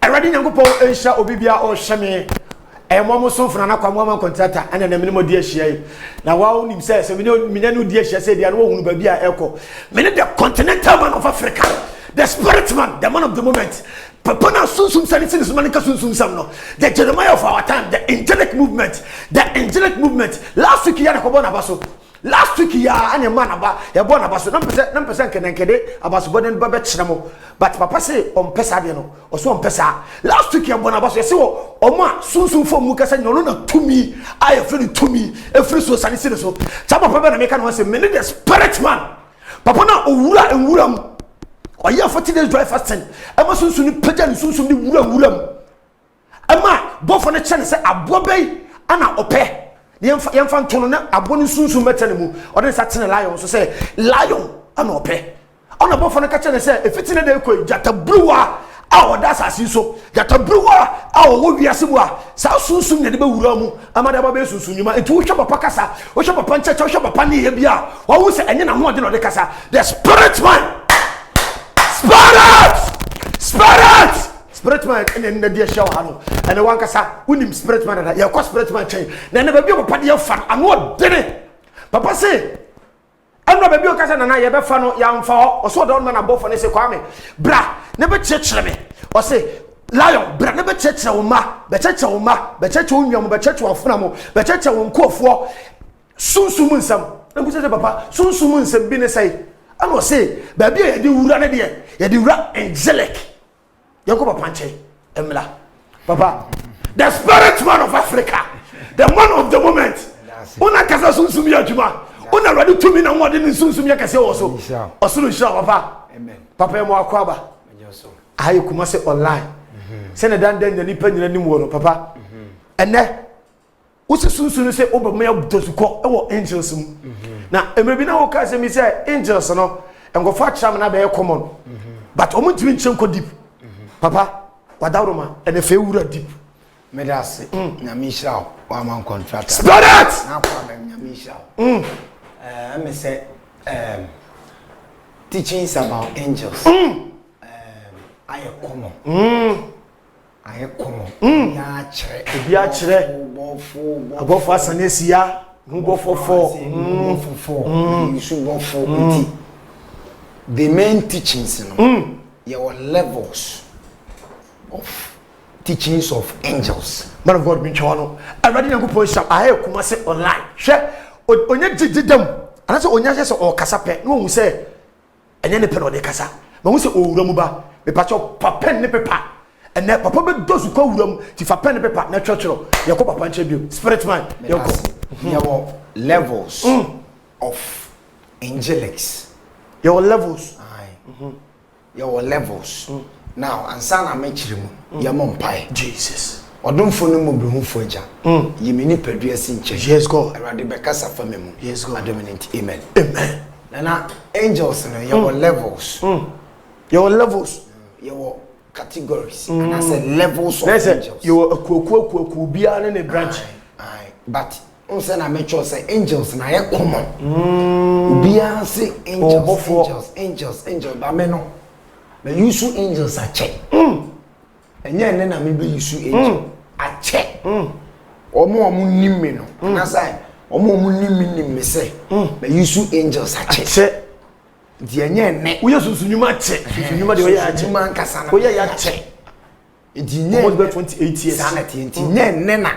Already Nangopo Asia Obibia or Shame. And one more so for an aquaman contractor and a minimum dear share. Now, wow, himself, so we know Minano dear she said, the other one will be a echo. Many the continental man of Africa, the spirit man, the man of the moment. Papana Sunsum Sanis Manica Sunsum Samno, the Jeremiah of our time, the angelic movement. Last week, Yanakobana Basso. Last week, ya and your man about your bonabasso, number can enkede about Boden Babet Shramo. But Papa say on Pesadiano or so on Pesa. Last week, your bonabasso, so Oma Sunsum for Mukasa, no to me. I have feeling to me, a free so sunny citizen. Some of Papa American was a minute, the spirit man. Papa na Ura and Wuram. Or ya 40 days dry fasting. Emma Sunsum Pejan Sunsum Wuram. Emma, both on the channel say a Bobby Anna Ope. Yam fan tono na aboni sunsun metanemu o den satene lion so say lion ana ope ona bofo no kache ne say efitine de ko jata bruwa a o da sasi so jata bruwa a o wo wiase mu a sa sunsun ne de be wura mu amada ba be sunsun nyuma etu wo hwe papa kasa wo hwe papa ncheche wo hwe papa ne ye bia wo say enye na ho de no de kasa the spirit man spirit man and the dear show hano and the one kasa unim spirit man that your spirit man chain na na baby papa dey fan ano dene papa say anno baby o kasa na ye be fa no ya mfa o so don man abofo ne say kwame bra ne be chechire me o say lion bra ne be chechire wo ma be chechire wo ma be chechire wo nwam be chechire wo funa mo be chechire wo nkofo sunsum nsam na bu say papa sunsum nsam bi ne say ano say baby ye di wura ne de ye di wura angelic Yakoba Panche, Emla, Papa, the spirit man of Africa, the man of the moment. Una kasa sunsumia juma. Una ready to me na more than sunsumia kase also. Osulu sha papa. Amen. Papa emo akwaba. Ayi kuma se online. Se na dan dan nipa nyina nim wo no papa. Ene usi sunsunu se obama ya dosuko e wo angels mu. Na emrebi na wo ka se mi se angels no engofa cham na be common. But omo timi nchenko deep. Papa, Wadaruma, and if you were deep. Medasi, Namisha, one man contract. Spirit! Now, Namisha. I say, teachings about angels. I am common. I am common. Yachre, above us, and this year, who go for four. You should go for the main teachings, your levels of teachings of angels. Man of God, Minchano. I ready to go push up. I come say online. Share onye didem. And that's onye say o kasape. No we say enye ne pen o de kasa. But we say o wuramu ba. Me pacho papa ne pepa. And na papa be dozu ko wuram ti fa pen ne pepa na churchro. Ye ko papa nche bio. Spirit man. Ye ko. Your levels of angelics. Your levels. Aye. Your levels. Now, and sana mechirimu, yamompai. Jesus. Odumfo no mobehunfo aja. Yemini pedua sinche. Yes, God. Erade bekasa famemu. Yes, God. Adominant. Amen. Amen. Nana angels no your levels. Your levels. Your categories. And I said levels of angels. You a ku bia na branch. Aye. But unse na mecho say angels na ye common. Bia say angels. But me no. The use angels are check. And then I maybe use angel. I check. Omo nim me no. And I say, omo nim me say. The use angels are check. The ene. We use sunyuma check. Sunyuma de we ya check. Man kasa na. We ya check. It ne. Almost about 28 years. Sanity. Ne na.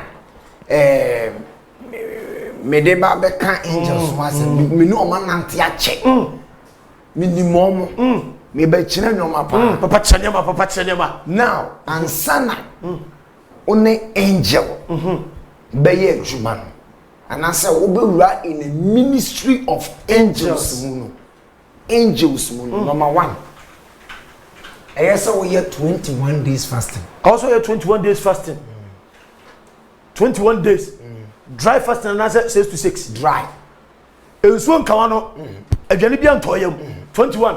Me de ba be kan angels was me no man nanti a check. Minimum. Me be chine nyoma pa papa chenema now ansana one angel be ye adwuma no and I say we be in a ministry of angels number 1 I say we 21 days fasting also here 21 days fasting 21 days dry fasting and answer 6 to 6 dry enso nkawa no adwane bia ntoyam 21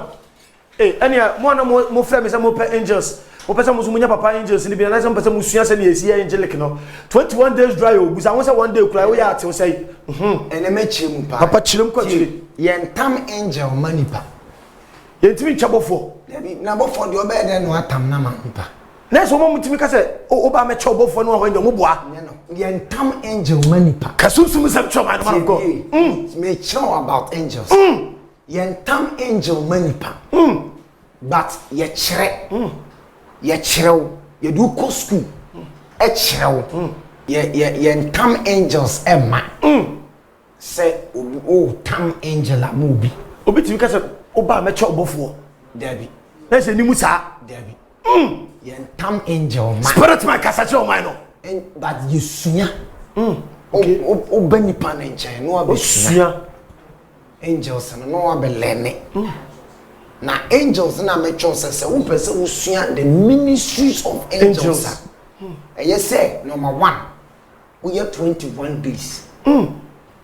any mo na mo frame say mo pe angels person musunya papa angels ni bi na some person musua se na esi angelic no 21 days dry o busa won say one day kura we ya te say ene me chim pa papa chirem kwa chiri yen tam angel manipa yentimi chabofo na bofo de obe de no atam na manipa na so mo mutimi ka say o ba me chabofo no ho nya mo boa yen tam angel manipa kasumsum se choma no man go me show about angels yen tam angel manipa but ye chere ye cherew ye do ko school e cherew ye tam angels emma say o tam angel amubi obitimi ka say o ba me chabofo Debbie na say ni musa Debbie ye tam angel man spirit man kasa che o man no but you sunya o bani pan enchen no abesunya angels no abelene na angels na me chose say who person who sunya the ministries of angels yes say number 1 we have 21 days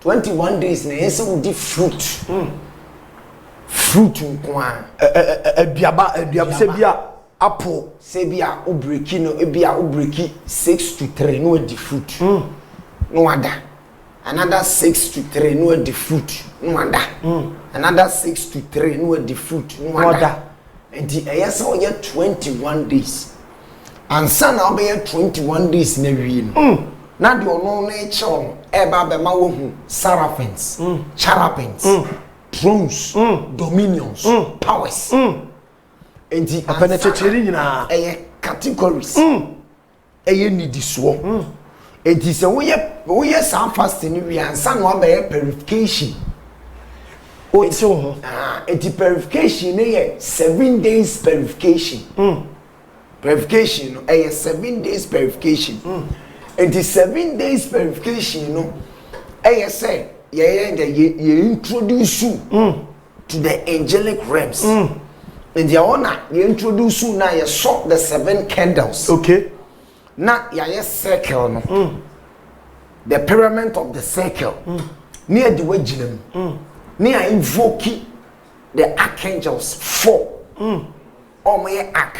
21 days na yes we di fruit nkwa aduaba se bia apple se bia o breaki no e bia o breaki 6 to 3 no di fruit no ada another 6 to 3 no di fruit no ada another 6 to 3 no di fruit no ada and the yes o ye 21 days and son na be 21 days na wi no na de ono na e che e ba be ma wo hu seraphims cherubins thrones dominions powers and the penetrating nyina categories nidiso and the say we some fasting we ansa no be purification o ti ho and the purification na 7 days purification purification no 7 days purification and the 7 days purification no say you introduce you to the angelic realms and the honor you introduce you now you saw the 7 candles okay now you circle no the pyramid of the circle near the wedge near invoke the archangels 4 my ark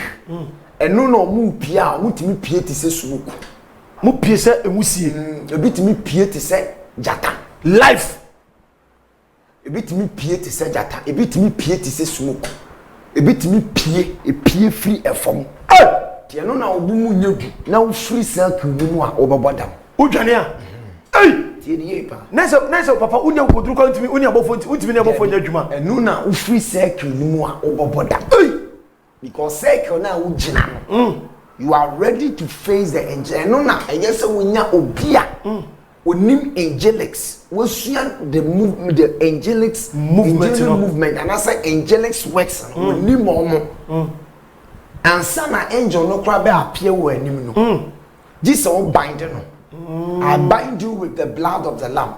and no mu pia mutimi pie ti se sumuku mu pie se emusie ebitimi pie ti se jata life ebitimi pie ti se jata ebitimi pie ti se sumuku ebitimi pie free efom tie no na obumu nyedu na wo free circle ni mu a obobodam udwane a tie die pa nese papa unya koduru kwa ntimi unya bofo ntimi ne bofo nya adwuma enu na wo free circle ni mu a obobodam because circle na wo gina no you are ready to face the angel enu na eyese wonya obia onim angelics wosua the angelics movement and I say angelics works onim omo and some angel no cry be appear wo anim no Jesus will bind no I bind you with the blood of the lamb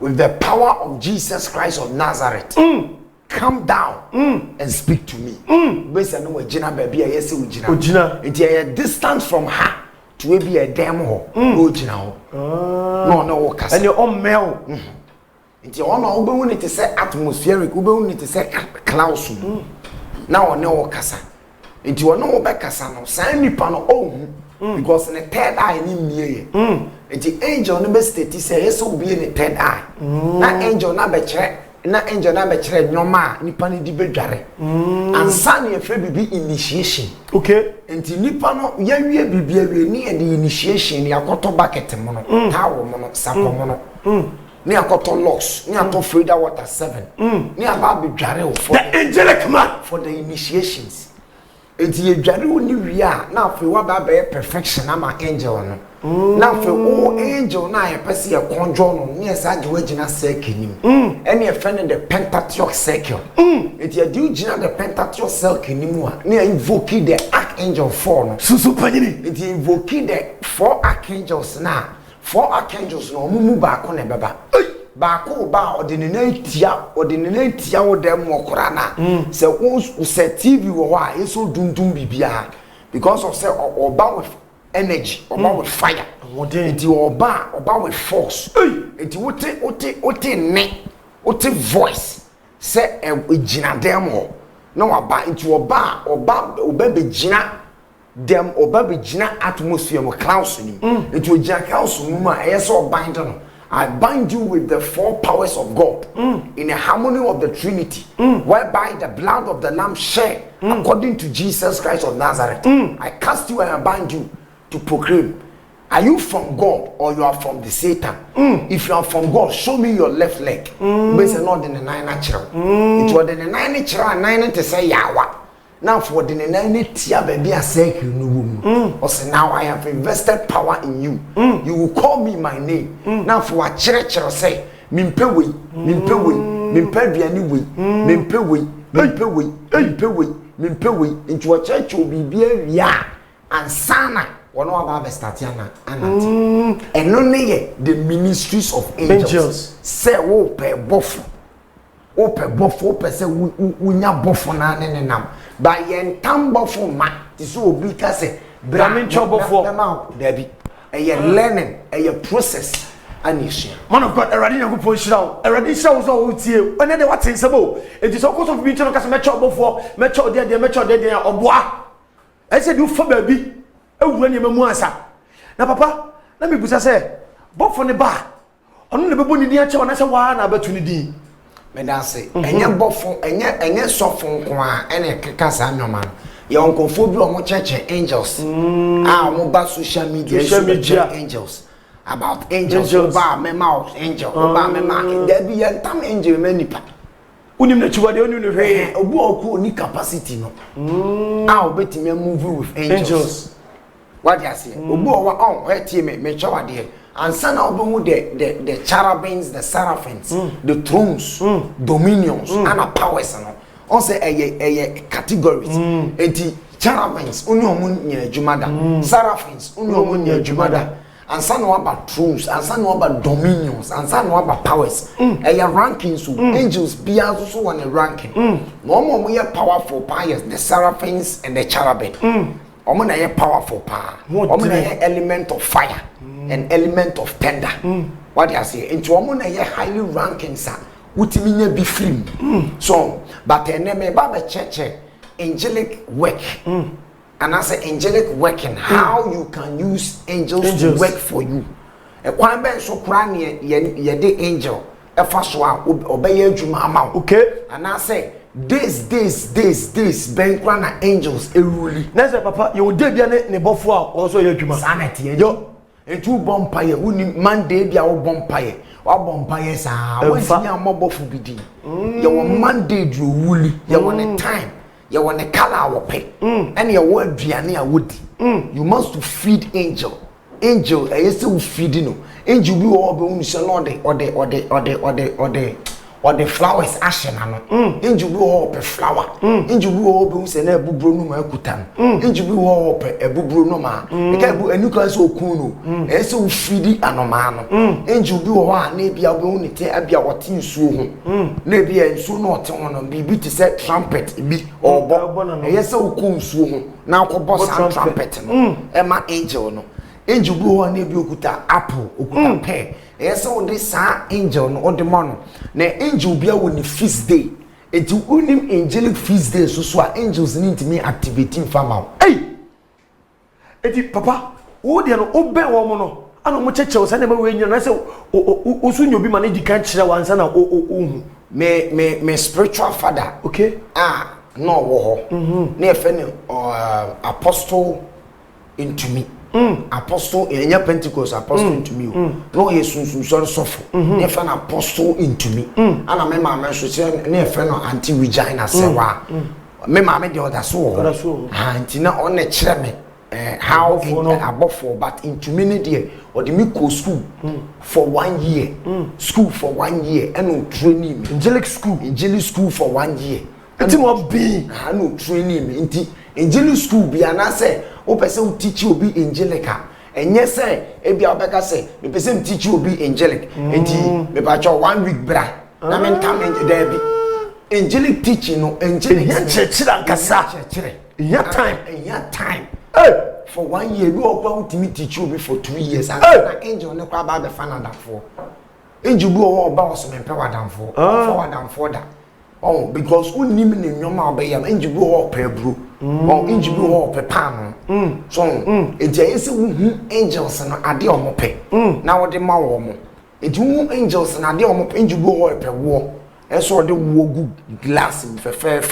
with the power of Jesus Christ of Nazareth come down and speak to me based on what Gina baby I say we Gina it is distance from her to be a demo no Gina no kasa and your own male it you no ube when it is atmospheric ube when it is clouds now no kasa it you no be kasa no san nipa no because in the third eye ni mie it angel no be state say yes will be in the third eye na angel na be chere nyoma nipa ni di bedware ansa na ye bibi initiation okay enti nipa no ya wie bibi awie ni e the initiation ni akoto bucket mo no tawo mo no sako mo no ni akoto locks ni ato Frida water 7 ni aba bedware for the angelic man for the initiations enti ye dware oni wie a na afi wa ba be perfection ama angel no na afi o angel na ye pese ye conjure no ni esa je wagina circle nim ene ye friend the Pentateuch circle enti ye do gina the Pentateuch circle nim a ni invoke the archangel 4 no susu panyini enti invoke the 4 archangels na 4 archangels no mumu ba ko na beba ba ko ba odinina tia wo dem mokora na se wo se TV wo ho a eso dundum bibia because of say oba with energy oba with fire enti oba with force enti wote voice say e gina dem ho no aba into oba be gina dem oba be gina atmosphere mo clouds ni into gina clouds mu ma so bind no I bind you with the 4 powers of God in a harmony of the Trinity, whereby the blood of the Lamb shed according to Jesus Christ of Nazareth. I cast you and I bind you to proclaim. Are you from God or you are from the Satan? If you are from God, show me your left leg. Based not in the 9 natural. It was in the 9 natural 9 to say Yawa. Now for the 9 tia baby I say or say now I have invested power in you. You will call me my name. Now for a church say mimpewe into a church will be ya and sana one about startiana and only the ministries of angels say wo pe bofo say unya bofo na nenam by yen tambofo ma ti so obi ka say bramin chobofo Debbie a learning a process anisha man of God already you go shiraw already show so tie one dey what say sabo it is of course of being ka say me chobofo me chod dey oboa I said you for baby ewura ni mamu ansa na papa na me busa say bofo ne ba ono ne bebo ni din a che wana say wa na abatu ni din me da say enye bofo enye sofo nko a ene keka sa nyoma ye onkofo bi o mo cheche angels mo ba social media angels about angels ba me mouth angel ba me ma there be yan tam angel manipa unim na chiwade onu no hwe obu oku ni capacity no obetimi move with angels what you say obu o wa tie me chawade ansa na obu the cherubims the seraphims the thrones dominions and powers no on say a categories enti cherubims oni omu nya adwumada seraphims oni omu nya adwumada ansa na about thrones ansa na about dominions ansa na about powers rankings angels bia so one a ranking no omo ye powerful powers the seraphims and the cherubim omo na ye powerful pa omo na ye element of fire and element of thunder what you say into omo na ye highly ranking sir utimi nya bi film so but eneme ba be cheche angelic work and I say angelic working how you can use angels to work for you e kwan ben so kura ne ye de angel e fa so a obeye adwuma ama okay and I say this ben kura na angels e rule na say papa you dey bia ne bofo a also ye adwuma sanete yo etu bompaye uni Monday bia wo bompaye wa bompaye sa wantini amobofo bidi ye wo Monday dro wuli ye wo ne time you want a color or pay and your word Vianney would you must to feed angel I still feeding angel be all the flowers ashen angel be all per flower angel be all be say na bubro no ma kutan angel be all per e bubro no ma e ka bu enu kan so okun no e still feed anoma no angel be all na bia be uni te abia wote nsuo ho na bia nsuo no ote ho no bi te say trumpet bi obo e say okun nsuo ho na akobo sa trumpet no e ma angel no angel bi ho na bi okuta apple okuta pear yes on this angel no on the man na angel bia woni feast day enti unim angelic feast day so angels need me activating farmer hey enti papa wo de no obe wo mo no ana mo cheche wo sane ma we nyina na se osunyo bi ma na di kan kire wansa na ohu me spiritual father okay no wo ho na efe ne apostle into me apostle in Pentecost apostle into me no ye sunsun sofo ne fa na apostle into me ana me ma so say ne fa no anti Regina sewa me ma me de other so anti na on ne kire me how abofo but into me ne there or the me go school for 1 year school for 1 year and no training me angelic school for 1 year enti mo be no training me enti angelic school bi ana say o pese o teach obi angelica enye say e bia obeka say me pese me teach obi angelic enti me ba cho 1 week bra na me tam there be angelic teaching no angelic chechira nkasa ya time for 1 year we all ultimate teach obi for 2 years and na angel ne kwa ba be fan that for angel bi o ba o so me pe wadam for da Oh, because who name in your mouth by him, and you go up per bro, or in you go up per pan. So, it is angels and a deal mope. Now the mawom. It you angels and a deal mope, and you go up per war. And so the war good glass in fair.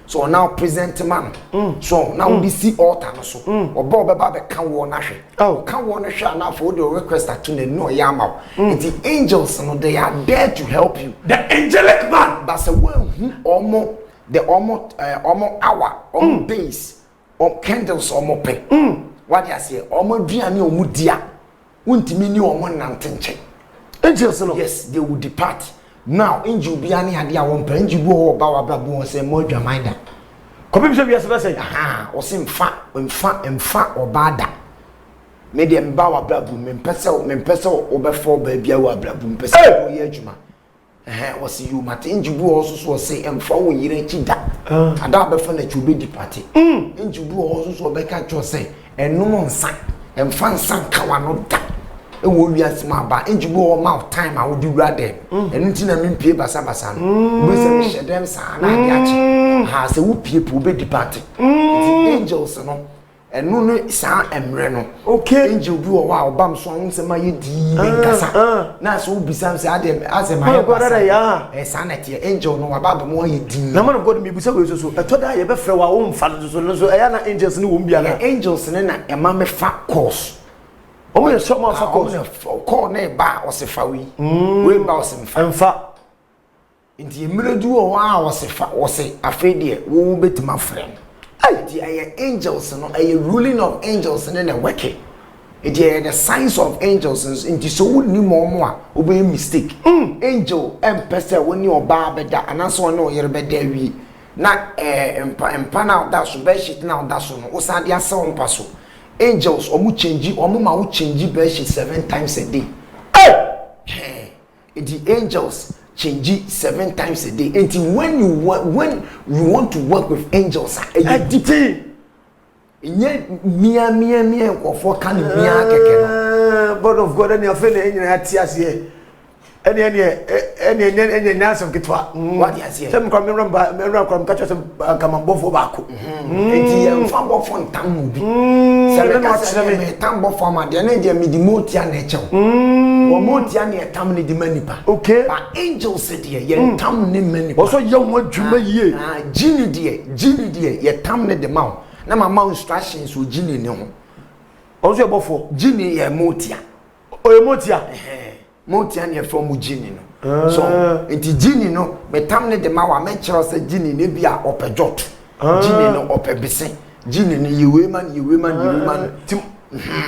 So now present man. So now we see altar so. Or Bob Baba can warn us. Oh, can warn us now for the request that to no yama. It's the angels and they are there to help you. The angelic man. That's a well almost hour, almost days, or candles almost pay. What I say, almost diani or mudia. Won't mean you on nantenche. Angels, yes, they will depart. Now, in Jubiani had ya one pen, you go about Babu and say, more reminder. Come in, say, ah, or sim fat, when fat and fat or bada. Made them bow a blabum, and pestle, or before baby, our blabum, pestle, yejuma. Was you, Martin, you also say, and for we ain't that. And that before that you be departed. And you also back at your say, and no one sang, and fan sang Kawanot that. E wo wiase ma ba enjibo o mouth time I would do rather and nti na me pie basa no we say me shedem sa na ade achi ha se wo pie pu be depart the angels no enu no sa emre no okay angel bi o wa obam so won se ma ye di nkasa na so bisam se ade ase ma ye basa ya sa na tie angel no wa ba ba mo ye di na man of God me bisa we so etoda ye be frɛ wa wo mfa so eya na angels ni wo mbia na angels ne na e ma me fa course. Oh, yes, some of course. Call ne ba or se fawi. We ba or se mfa. Inti emre du o wa or se fa or se afedie wo betima friend. Inti aye angels no aye ruling of angels and na working. Inti the signs of angels inti so ni mo a obe mistake. Angel empese woni oba beda anaso na oyere beda wi. Na empa na da so be shit na da so no osade asa ompa so. Angels omu change omu ma wo change bedsheet 7 times a day. The angels change 7 times a day. Until when you want to work with angels, mia for can mia keke no. God of God and your friend any atias here. Any nasa kitwa. What you say? Some come remember come catch some come bofo bako. Enti e fa bofo ntam bi. Se tambo forma de na je midimotia na eche. Wo motia na etam ne di manipa. Okay. But angels said ye tam ne manipa. Also ye won dwuma yie. Gini de ye tam ne de ma. Na mama instructions wo gini ne ho. Also bofo gini ye motia. O motia. Motia ne from gini no. So enti gini no me tam ne de ma wa me kire se gini ne bia opejot. Gini no opebese. Gini ne yewe man.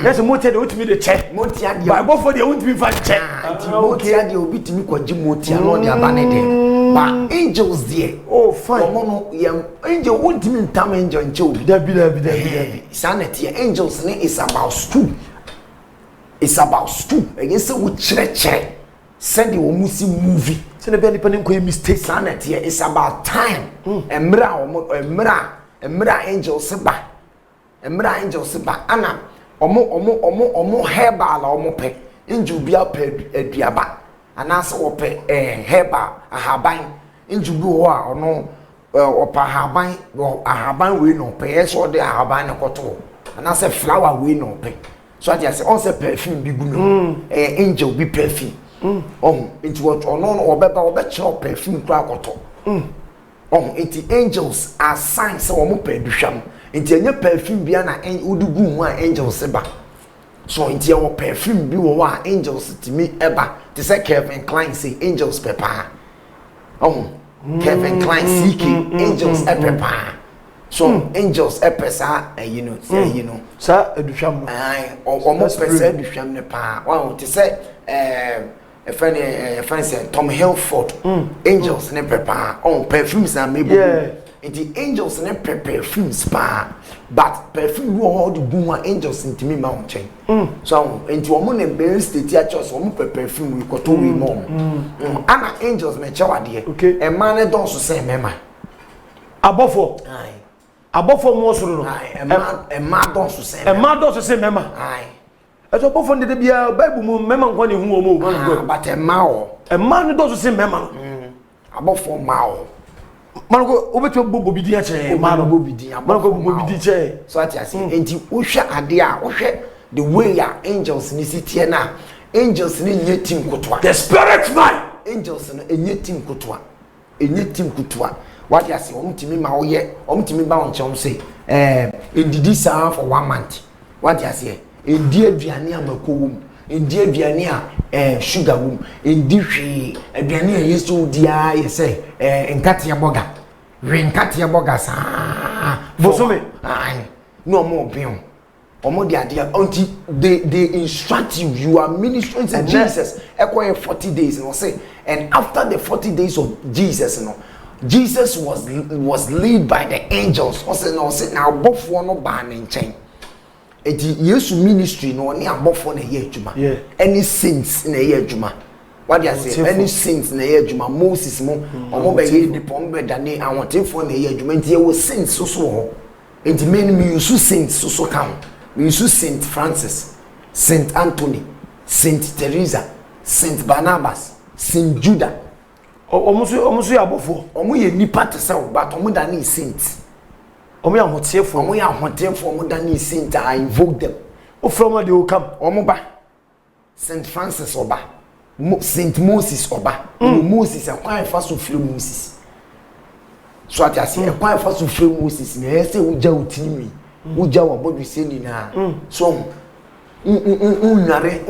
Yes, motia de utimi de che. Motia de Bible for de utimi fa che. Enti motia de obitimi kwaji motia no de abane de. But angels there. Oh fine. Omo no angel utimi ntam angel nche obi. Dabi. Sanity angels ne is about school. It's about school. Against the church. Send the Omusi movie. Send the belly penny mistake. Sanity is about time. Emra angel seba. Emra angel seba. Anna omo herbal omo pe. Inju bia pe eduaba. Anasa ope herbal ahaban. Inju bi ho a ono opa ahaban we no pe. Eso de ahaban na koto. Anasa flower we no pe. So I say on say perfume bi gu no angel bi perfume into what ono obe chop perfume kra akoto into angels are signs so omo peduhwam into anya perfume bi na udi gu mu a angels ba so into your perfume bi wo a angels timi eba te say Kevin Klein say angels pepper Kevin Klein seeking angels pepper. So angels epesa you know sa eduhwam almost pesa eduhwam ne pa wow to say a friend Tom Hilford angels ne pepa on perfumes and maybe the angels ne perfumes pa but perfume all the good angels into me mount chain so into omo ne be state church omo perfume we ko to we mom ana angels me chawa de e man ne don so say mema abofo abofo mo soro no e ma don so say mema eto abofo de bia bible mu mema nko ne hu omo but e ma no don so say mema no abofo ma o Manko obeto bobo bidi a che bobo bidi manko bobo bidi che so ati ase enti wo hwe ade a wo hwe the way ya angels ni sitie na angels ni nye team kotwa the spirit man angels no enye team kotwa what you say omtimi ma oye omtimi ba onchom say endidi saa for 1 month what you say endi aduane amako wom endi aduane a sugar wom endi hwe aduane a yeso dia ye say nkate boga nkate boga saa bosome no more bion omo dia until they instruct you are ministering to Jesus ekwa 40 days no say and after the 40 days of Jesus no Jesus was led by the angels. No say now bofo no ba ne nchen. Eti Yesu ministry no ne abofo na ye adwuma. Any saints na ye adwuma. What do you say? Any saints na ye adwuma. Moses mo omo be ye depom be dane awotefo na ye adwuma. Enti ye wo saints so ho. Enti men mi use saints so come. We use Saint Francis, Saint Anthony, Saint Teresa, Saint Barnabas, Saint Judah. Omusu ya bofo omu ye nipa te se but omu da ni saint omu ya hotefo omu da ni saint. I invoke them o from they will come omu ba Saint Francis oba Saint Moses oba Moses akwan fa so free Moses so ati ase akwan fa so free Moses na ese uja utinimi uja wa bodu se ni na so unyare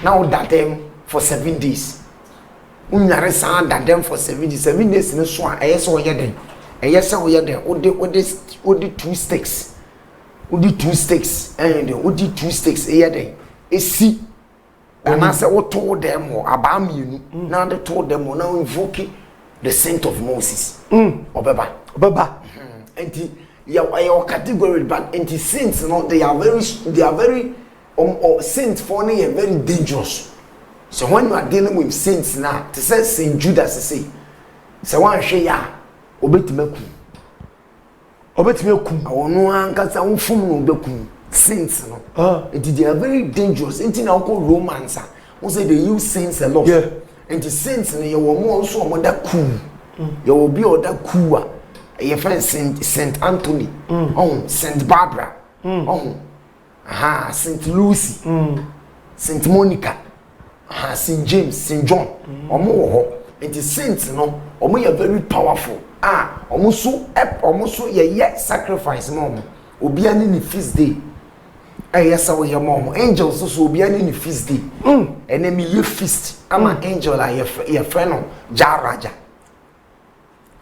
now that them for 7 days unyare san da them for 7 days no so ayeso oyeden eyese oyeden odi 2 sticks and odi 2 sticks eyeden esi and say what told them or abamienu now they told them now invoke the saint of Moses obeba and your category but anti saints no they are very saints for me are very dangerous. So when you are dealing with saints now, to say Saint Judas say one hwe ya obetimaku ono ankasa unfum no beku saints no they are very dangerous. Inti na call Romans who say they use saints a lot. And the saints no you mo also mo da cool you will be other cool your friend Saint Anthony Saint Barbara Saint Lucy Saint Monica Saint James, Saint John, and the saints, no, are very powerful. Almost ye sacrifice, mom. Obiani in the feast day. Yes, your mom. Angels also obiani in the feast day. And then me feast. I'm an angel, your friend, Jaraja.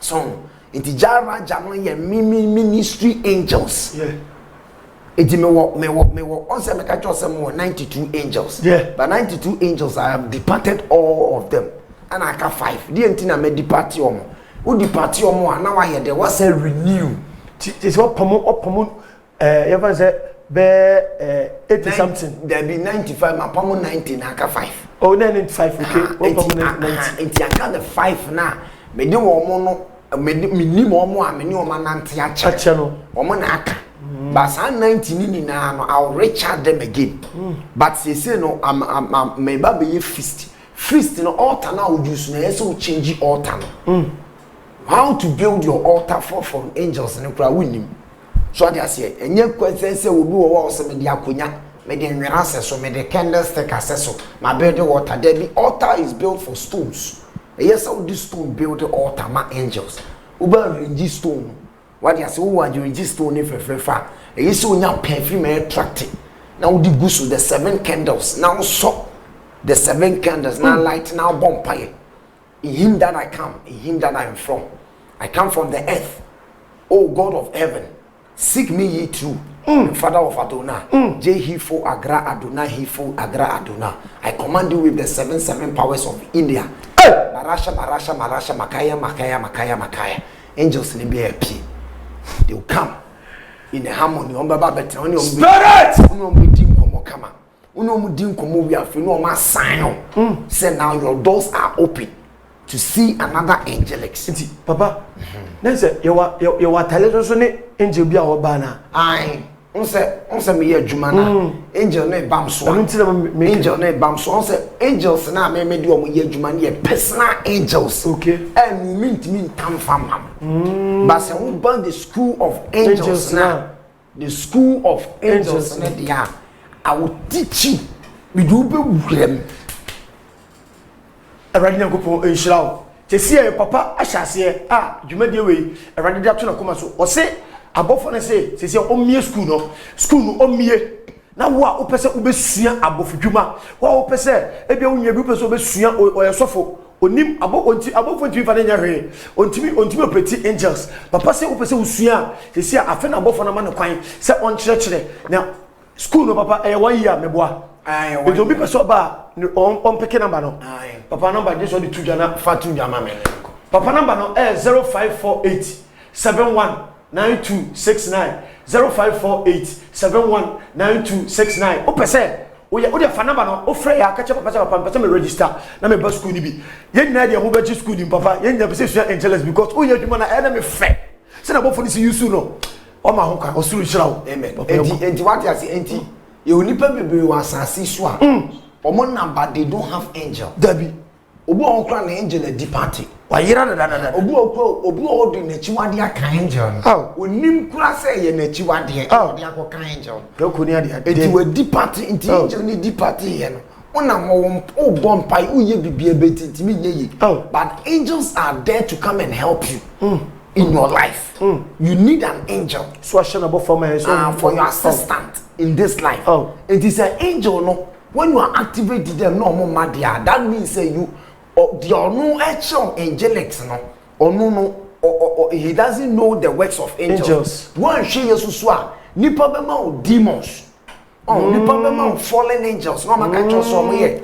So, it's Jaraja, no, ministry angels. Yeah. It me walk. Once I catch some more 92 angels. Yeah. But 92 angels, I have departed all of them. And I got 5. The entity I made depart you. Who depart you more? Now I hear there was a renew. It's what promote. Everyone said be 80 something. There be 95. My promote 90. I got 5. Oh, 95. Okay. What 90? It's I got the 5 now. Me do more. Me ni more. Me ni more nanti acha. Omo na aka. But 19 na I'll recharge them again. But say no I'm maybe be feast no altar now use no so change altar no. How to build your altar for angels and kra winim. So they say enye kwese say obi wo so me de akonya me de nwera so me de candlestick so my build altar there be altar is built for stones. Yes how this stone build the altar my angels. Uba range stone. What you say who are you register on if you see when you perfume attractive. Now the goose with the 7 candles. Now so the 7 candles now light now bonfire. In him that I come, in him that I am from. I come from the earth. O God of heaven, seek me ye true. Father of Adonai. Jehifo agra Adonai, Hifo agra Adonai. I command you with the 7 powers of India. Marasha, Makaya. Angels in the air. They will come in the harmony. Spirit! Say now your doors are open to see another angelic. Papa, you are talent also angel be our banner. Aye. Onse me ye adwuma na angel na bam so angel na bam so onse angels na me de omo ye adwuma na ye personal angels okay and mean tam fam but say we ban the school of angels na the school of angels na dia I will teach you we do be wurem Eradi Nyankopon enhyirawo Chesie papa ahyase dwumade we Eradi da to na koma so o se abofo ne se se omie school no omie na wo a opese obesua abofodwuma wo a opese ebia wonya bi opese obesua oyesofo onim abofo ntimi fa nya hwe ontimi opeti angels papa se opese usua se afa na abofo na ma ne kwan se on kyerɛkyerɛ na school no papa 1 year meboa ejo bi pese oba on peke number no papa number dey so the two jana fatu jama me papa number no 0548 719269 0548719269 o pese o de fa number no o frɛ ya ka che papa pese me register na me ba school ni bi ye nyina de ho ba chi school ni papa ye nyina pese sua angeles because o ye adwuma na na me frɛ se na bofo ni si yusu no o ma ho ka o suru hyirawo amen enti what you say enti ye onipa bebe wa asase so a omo number they don't have angel dabi obu on kra na angel a departed wa yira da obu o do na chiwade aka angel onim kra say ye na chiwade e de akoka angel ko ni ade enti we departed enti angel ni departed ye no una mo o bompai uye bibia betiti mi ye but angels are there to come and help you in your life you need an angel so ashanabo for my for your assistant in this life it is an angel no when you are activating them no more madia that means say you the no actual angelics no no he doesn't know the works of angels one share yesu a nipa be ma demons nipa be ma fallen angels no ma catch us omo here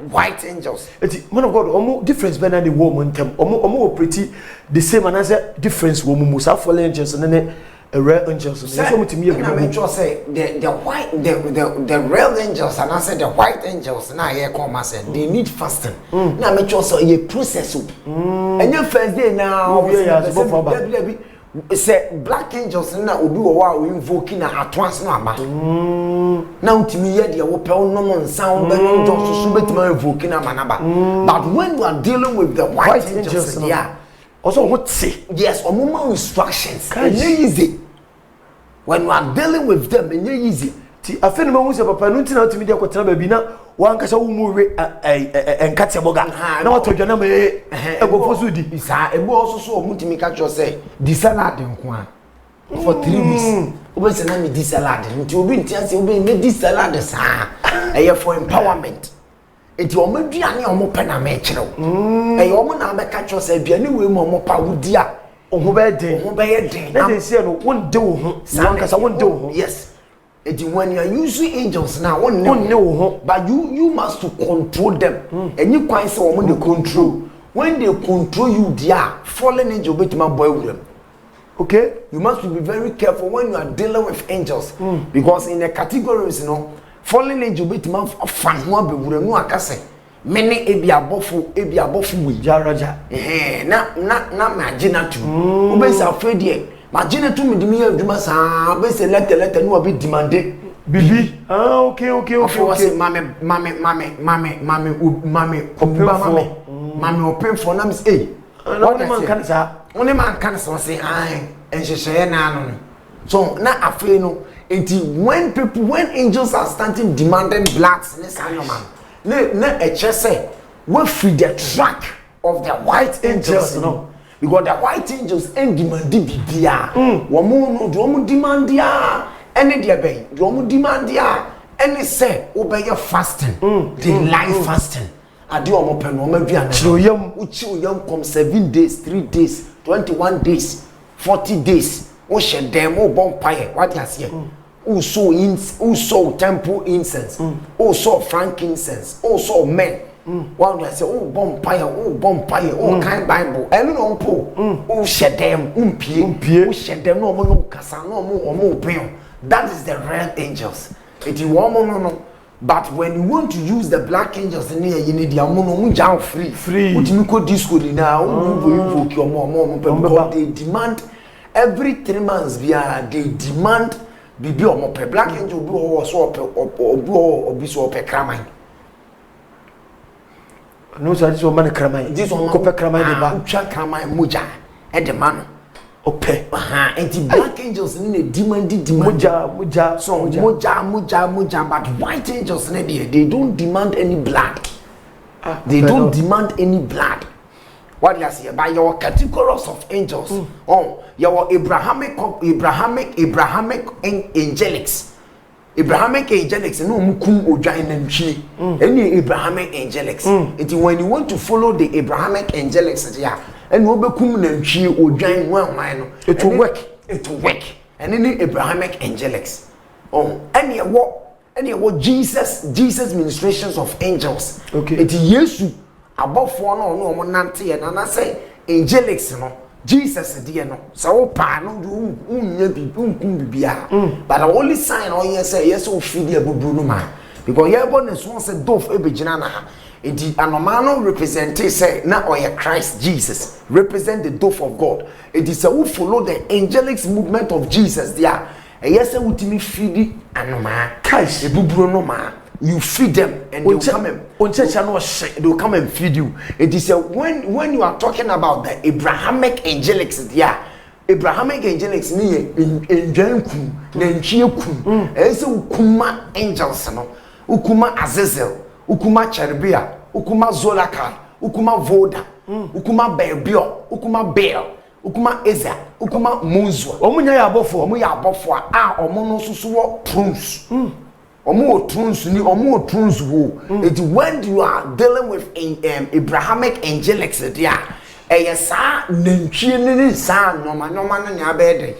white angels eti man of god omo difference be na the woman tem omo operate the same and as difference wo mu sa fallen angels ne real angels so mutimi na me sure say the white the real angels and I said the white angels na here come say they need fasting na me sure say a process enye first day now say black angels na obi wo wa o invoke na atwans na aba na utimi ye de wo pe no mo nsan wo be no just so betima invoke na manaba but when you are dealing with the white angels yeah also what say yes omuma instructions easy when you are dealing with them easy ti afeni ma hunse papa no ntina utimi de akotena ba bi na wankasa wo mu we enkate boga na watodwa na me egofo so di bisa ebo oso so omutimi ka cho say di salad nko a for 3 weeks obi say na me di salad nti obi ntia say obi me di salad sa eye for empowerment enti o maduane o mo pe na me kire wo eye o mo na be ka cho say aduane we mu o mo pa wo di a oho be den na dey say no won de wo ho wankasa won de wo ho yes when you are using angels now but you must to control them and you quite say woman they control when they control you they are fallen angel bet my boy with them okay you must be very careful when you are dealing with angels because in the categories you know fallen angel bet my fan ho be wura no akase many ebi abofu we jaraja na magina tu obe say afraid here imagine to me dimi adwuma saa be say letter no be demanded bibi okay mame open for na me say what man kan sa only man can say enhehye na no so na afei no when angels are standing demanding blacks ne sanyoman na say we free the track of the white angels no because the white angels end demand bibia womu demand ya any dia ben womu demand ya any say obey fasting the life fasting ade omo pe no omo aduana chiroyam uchiyam come 7 days 3 days 21 days 40 days o shedem o bonfire what you say o so temple incense o so frankincense o so men one day say bomb fire oh kind bible enu no mpo shedem umpie shedem no mo kasa no mo open that is the real angels it is one no but when you want to use the black angels in here you need their mo jam free utimi ko disco ni na invoke your mom because they demand every 3 months they demand bibi omo pe black angel obi o so obi so pe kraman no so this one man kraman this one ko pe kraman de ba utwa kraman moja e de ma no ope anti black angels ni demand moja so moja but white angels they don't demand any blood. They don't demand any blood. What you say by your categories of angels? Oh, your Abrahamic angelics. Abrahamic angelics no mukum ojan nantwie. Any Abrahamic angelics. It when you want to follow the Abrahamic angelics yeah, and we bekum nantwie ojan wan no. It will work. And any Abrahamic angelics. Oh, any what Jesus ministrations of angels. Okay. It Yesu abofo no nante e na say angelics no Jesus dey no so pa no unya bi unkum bibia but the only sign on here say yes o feed the buburu no ma because here born is one say dof e begina na ha it anomano represent say na oye Christ Jesus represent the dof of God. It is who follow the angelic movement of Jesus there. Yes, I would me feed anoma. Christ, a bubro no ma. You feed them and they will come and they will come and feed you. It is when you are talking about the Abrahamic angelics, yeah. Abrahamic angelics ni enjanku, nenchieku. Ese ukuma angels no. Ukuma Azazel, ukuma Cherubia, ukuma Zolaka, ukuma Voda, ukuma Berbio, ukuma Bel. Ukuma Eza, ukuma Muzwa. Omunya ya abofo omo no susu wo truths. Omo truths ni omo truths wo. It when you are dealing with Abrahamic angelics there. Sa nantwie ni sa normal na nya bede.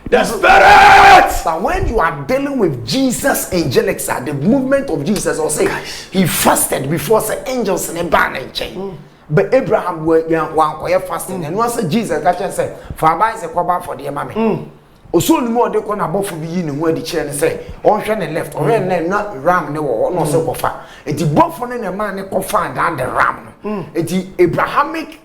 The spirit. But when you are dealing with Jesus angelics, the movement of Jesus, or say he fasted before the angels in a ban and chain. But Abraham were one fasting and once Jesus catch and say, for buy is a cover for the mammy. Also, more they can above for being where the chair and say, on and left, or not ram no no so cover. It's both on a man confined down the ram. It's Abrahamic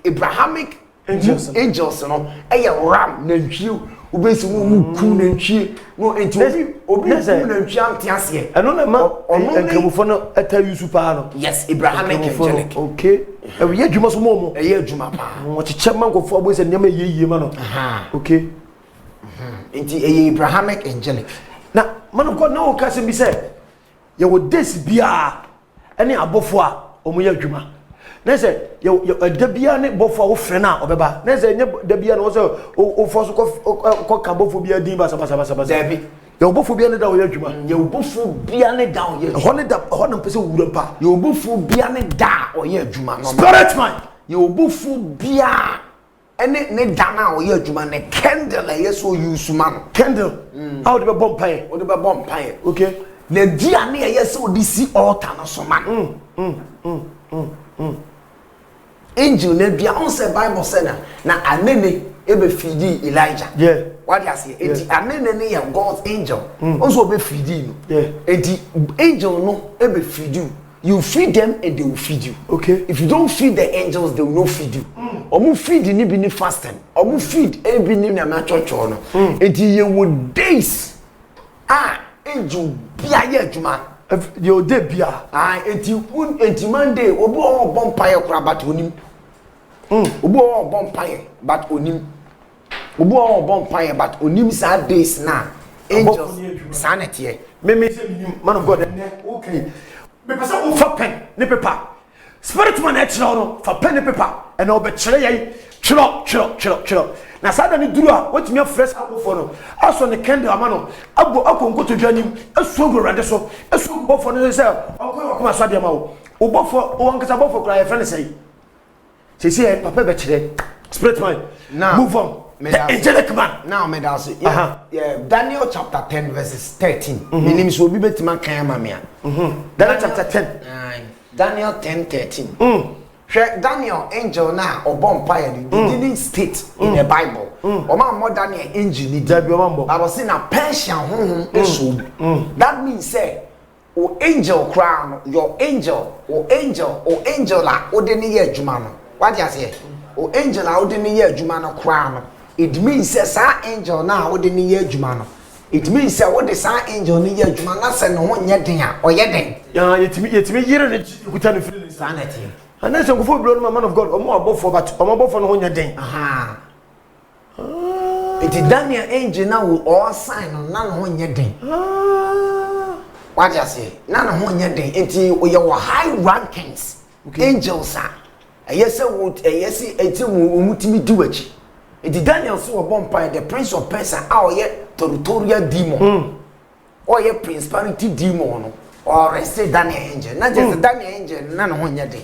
angels, no, a ram, no you. Ubesi mu kun nantwie no enti obi kun nantwie antiase eno na ma enkabufo no ata yusu pa no yes Abrahamic angelic okay e ye adwuma so momo e ye adwuma pa wo cheche mankofo abo se nyama yeyie ma no okay enti e Abrahamic angelic na man ko na o ka se bi se ye wo des bia ene abofo a omo ye adwuma na se ye dabia ne bofo wo frɛ na obeba na se nye dabia no so o force ko ka bofo bia din basa David ye bofo bia ne da wo ye adwuma ye bofo bia ne da wo ye ho ne da ho na pese wura pa ye bofo bia ne da o ye adwuma no spirit man ye bofo bia ene ne da na o ye adwuma ne candle ye so use man candle how de be bomb pie o de be bomb pie okay na dia ne ye so di si altar no so man angel na bia on say Bible say na anene ebe feedi Elijah yeah what you say enti anene ne ya God's angel also be feedi no yeah enti angel no ebe feed you feed them and they will feed you okay if you don't feed the angels they will not feed you omu feed ni bi ni fasting omu feed e bi ni na chocho no enti ye would days angel bia ye adwuma yo de bia enti Monday obi o bonfire kura but onim obi o bonfire but onim obi o bonfire but onim sa days na angels sanity me say man of God okay me pesa o fa pen ne paper spirit man e kire no fa pen ne paper e na obekire yai chiro na sada ni duru a wotumi afresh abofo no aso ne candle amano abo akonkoto dwanim esugo rade so esugo bofo no se okoma so de ma wo obofo o ankasa bofo kra ye friend say say papa be kire spirit man now move on the angelic man now me da so yeah Daniel chapter 10 verses 13 meaning so obi betima kan ma me Daniel chapter 10 Daniel 10:13 Daniel angel na obompire didn't state in the Bible. Oma more Daniel angel ni I was saying a Persian that means say o angel crown your angel la odeni ye adwuma no. What you say? O angel la odeni ye adwuma no crown. It means say sa angel na odeni ye adwuma no. It means say what the sign angel ni ya adwuma na se no ho nye den a oyɛ den. Ya yetimi yire ne kuta ne feeling sanity. And then some go blow man of God omo abofo but omo abofo no ho nye den. Aha. It is Daniel angel now all sign no na no ho nye den. What you say? Na no ho nye den. Enti we your high rankings. Angels are. Yes what yes enti mutimi do achi. Enti Daniel so bompa the prince of Persia a oye territorial demon. Oye principality demon no. Or rested Daniel angel. Not just Daniel angel na no ho nye den.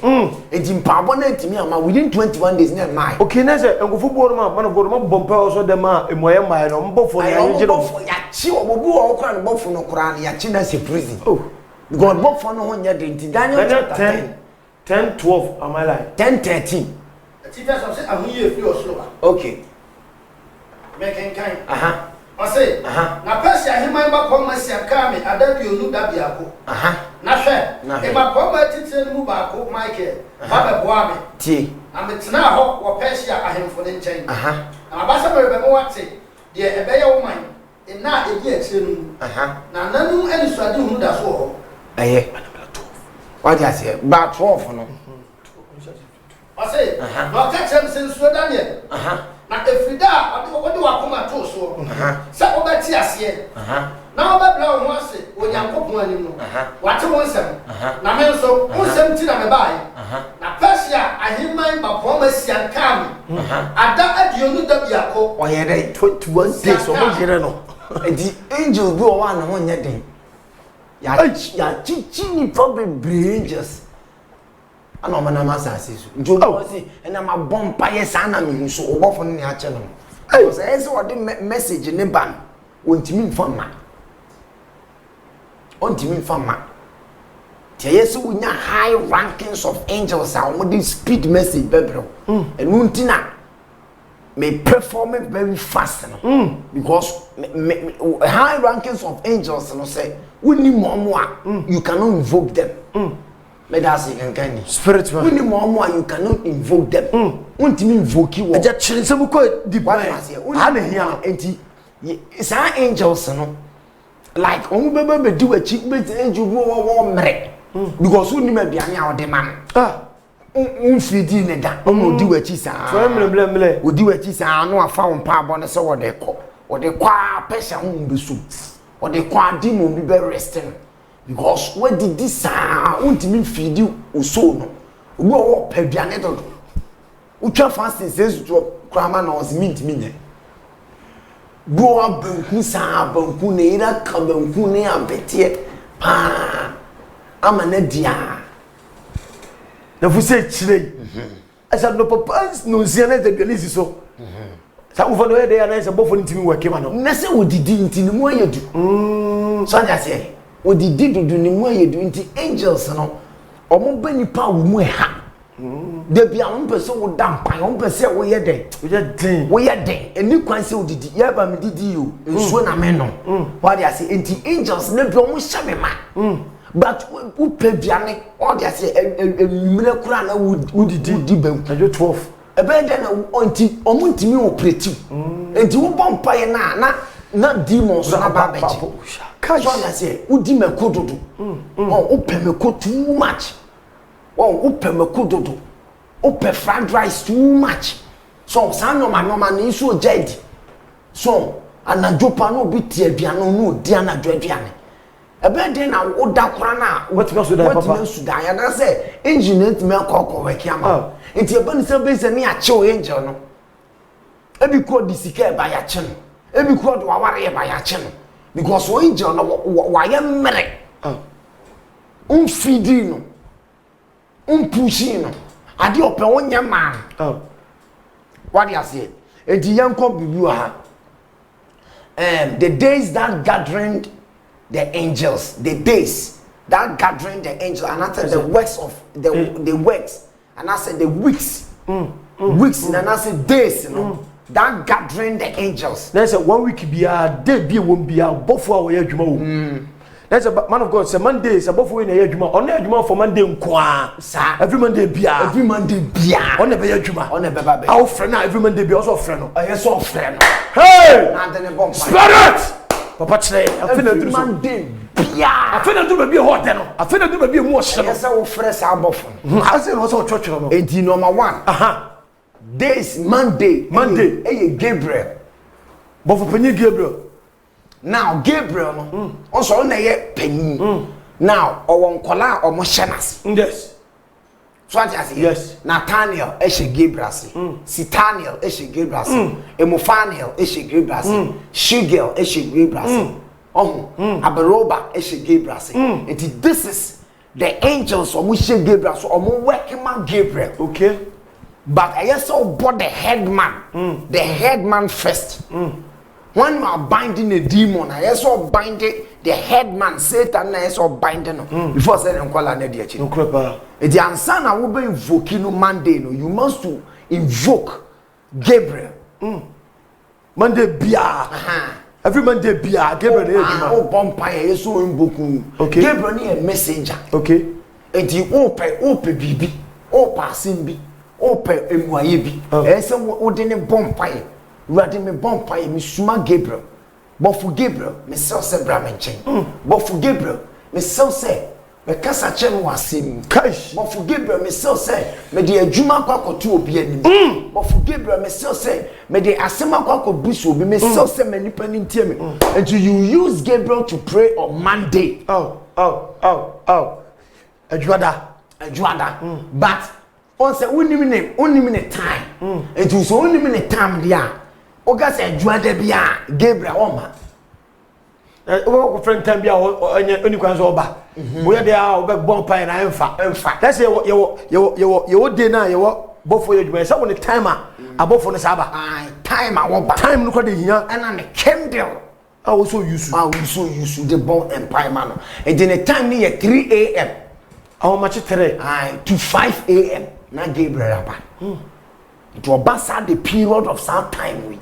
Enti mpabo na ntimi ama within 21 days na my. Okay na say engofo board man of God ma bompa also dem a emoye mai no mbofo na angel no. Ya chi obobu o kra no bofo no kra na ya chi na say prison. Oh. God bofo no ho nye den. Enti Daniel chapter 10 12 am I like 10 13. Teachers of say ahuye free or slower. Okay. Making kind. Aha. I say, na Persia hima ba ko masia kame adabi onu da biako. Aha. Na hwe. E ba ko ma titire mu ba ko Michael. Ba be boa me. Ti. Ametena ho wo Persia ahemfo ne nchen. Aha. Na ba se be be mo wate. De ebe ye wo man. Na edi akire nu. Aha. Na nanu ani suade hunu da so ho. Aye. What you say? Ba 12 no. I say, no catch him since Daniel. Na efida odi wakoma to so se obeti ase na obebla ho ase onyankopon anim no wate won sem na me nso wonsem ti na me bae na Persia ahiman bapoma siankam ada adionu da biako oyere 21 days o mo yire no the angel bi o wa na ho nye den ya chichi ni problem angels ana o mana masa asesu njo bo si na ma bompa ye sa na me so obofo ne a che no because ese o de message ne ban ontimi mfama tie yesu unya high rankings of angels are on this speed message bebro and untina may perform it very fast no because high rankings of angels no say we need more you cannot invoke them let us say can spirit man we need more you cannot invoke them untimi invoke you eja chire se mu ko divine ha na hia enti sa angels no like omu bebe di wachi be angel wo mre because we need aduane a ode man unfidi ne da omu di wachi sa so mle odi wachi sa no afa won pa abo ne se wo de kwa pesa hu besu wo de kwa demon bi be resting because what did this untimi fidi uso no obi wo pa aduane dodo utwa fasting says to krama na os mint minye go abanku sa abanku ne ira ka banku ne abete pa ama na dia na fu se chire asa no papa no ziana de belisi so sa ufo no e de ya na se bofo ntimi wake ma no na se odidi ntini mu ayedu so anya se odidi dudu ni mu ayedu nti angels no omo bani pa wo mu ha de bia won pese wo dampan won pese wo ye den eni kwan se odidi ya ba me didi yo ensuo na me no what they say enti angels na bi omo hye me ma but wo pe biane what they say emire kura na wo didi ban ajo 12 ebe de na onti omo ntimi operate enti wo bompa ye na demons na ba beji ka so na say wo di mekododo wo pe meko too much oh, open mekododo open fried rice too much so san normal na isu jedi so anajopa no bi tie aduane no di anajo aduane ebe de na oda kora na wetin so da papa wetin so da ya na say engineer me akoko weki ama enti ebe ni se be se ni ache o angel no ebi ko di sika e ba ya che no ebi ko do waware e ba ya che no because o angel no wa ya mere feeding no pushing no ade open wonya man what you say enti yanko bibu ha the days that gathering the angels the days that gathering the angels and after the works of the works and I said the weeks weeks and I said days you know that gathering the angels there's a 1 week bia day bia won bia bofo a wo ya dwuma wo there's a man of God say Monday say bofo we na ya dwuma on na dwuma for Monday nkoa every Monday bia on na be ya dwuma on na be ba be aw frɛ na every Monday bia also frɛ no yes so frɛ no hey na de ne bomb spirit papa chere afi na duru Monday bia afi na duru be hot no afi na duru be mu ohye yes wo fresh abofo ha say no so church no enti number 1 days Monday Gabriel bofo panyi Gabriel now Gabriel no also na ye panyi now owo nkola omo shenas yes so what you say yes Nathaniel eshe Gabriel Sitaniel eshe Gabriel Emofaniel eshe Gabriel Shigel eshe Gabriel Aberoba eshe Gabriel this is the angels omo she Gabriel so omo working man Gabriel okay but I also bought the headman first when you are binding a demon I also bind the headman Satan I also binding before saying nkwala na dia chi no krepa the answer na wo be invoke no Monday no you must to invoke Gabriel Monday bia every Monday bia Gabriel dey do oh bompa ye so invoke okay Gabriel ni a messenger okay and you open bibi open bi open emuaye bi ese wo de ne bompa ye Radi me bompa ye me suma Gabriel but for Gabriel me se bra menchen but for Gabriel me se me kasa chem wasem Kash but for Gabriel me se me de adwuma kwakoto obi anim but for Gabriel me se me de asema kwakobu so obi me se me nipa ni ntie me and you use Gabriel to pray on Monday Ajuada but on say unimi time and you so unimi time dia oga say ajuada bia Gabriel oma wo friend time bia oni kwan so oba wo ye dia wo be bon pan na emfa let's say yo dey na yo bofo ye dwuma say wo ni time abofo no saba time a wo ba time no ko dey hiya and na candle we so use the bon empire man and then the time ni 3 a.m. how much 3 to 5 a.m. na Gabriel apa it was basa the period of some time we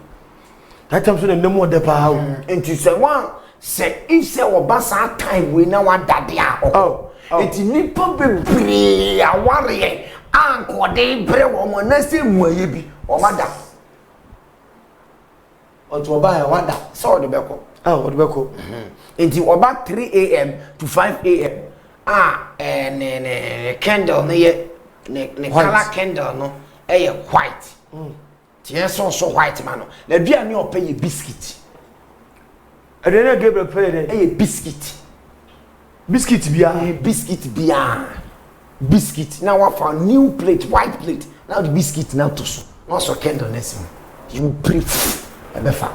that time so the name of the power and you say one say if say we basa time we na one dadia it nipa bebre aware anko de bre wo mo na say muaye bi o mada o to ba ya wada so de beko o de beko and you about 3 a.m. to 5 a.m. Candle ne color candle no white tie so white man no na bia me opay ye biscuit adena Gabriel pay biscuit now what for new plate white plate now the biscuit now to so no so candle next you pray ebefa